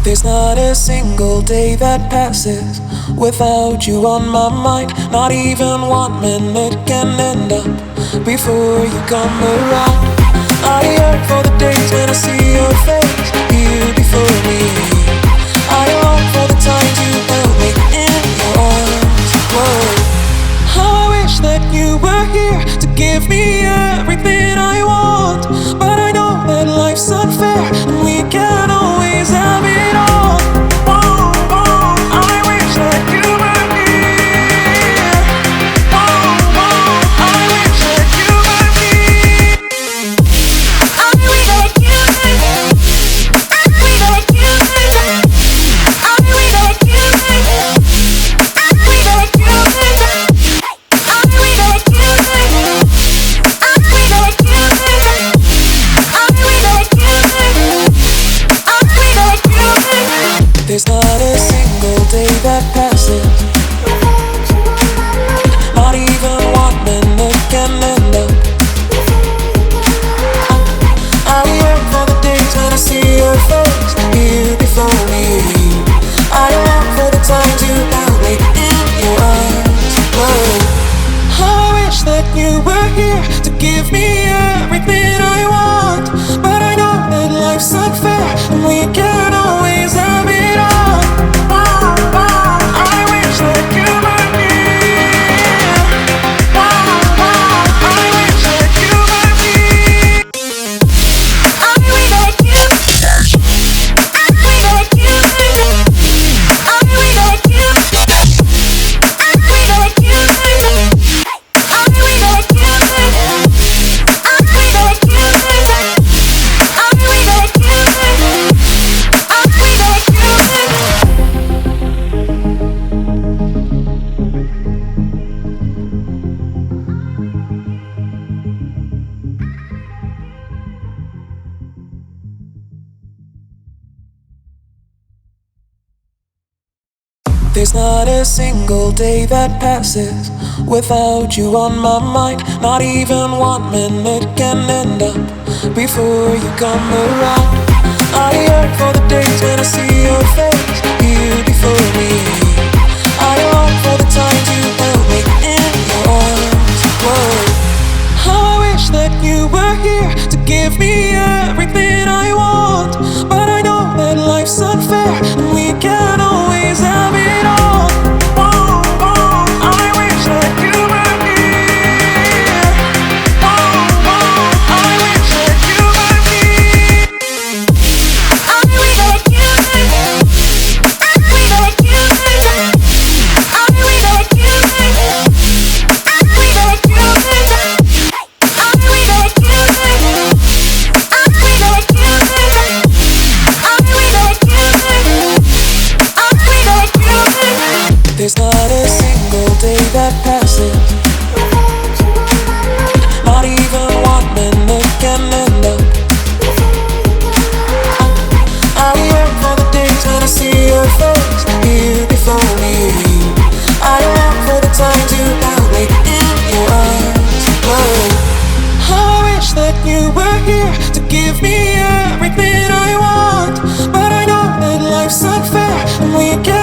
There's not a single day that passes without you on my mind. Not even 1 minute can end up before you come around. I yearn for the days when I see your face here before me. I long for the times you held me in your arms. Whoa. How I wish that you were here to give me everything I want. But I know that life's unfair and we can't always have it all. Whoa, whoa, I wish that you were here. Whoa, whoa, I wish that you were here. I wish that you were here. I wish that you were here. I wish that you were here. I wish that you were here. I wish that you were here. I wish that you were here. I wish that you were here. I wish that you were here. There's not a single day that passes, not even 1 minute can end up. I yearn for the days when I see your face here before me. I long for the times you held me in your arms. Whoa. How I wish that you were here to give me everything I want. But I know that life's unfair and we can't always have it all. Whoa, whoa, I wish that you were here. Whoa, whoa, I wish that you were here. I wish that you were here. I wish that you were here. I wish that you were here. I wish that you were here. I wish that you were here. I wish that you were here. I wish that you were here. I wish that you were here. There's not a single day that passes without you on my mind. Not even 1 minute can end up before you come around. I yearn for the days when I see your face here before me. I long for the times you held me in your arms. Whoa. How I wish that you were here to give me everything I want. But I know that life's unfair and we can't always have it all. Whoa, whoa, I wish that you were here. Whoa, whoa, I wish that you were here. I wish that you were here. I wish that you were here. I wish that you were here. I wish that you were here. I wish that you were here. I wish that you were here. I wish that you were here. I wish that you were here. There's not a single day that passes, not even 1 minute can end up. I yearn for the days when I see your face here before me. I long for the times you held me in your arms. Whoa. How I wish that you were here to give me everything I want. But I know that life's unfair and we can't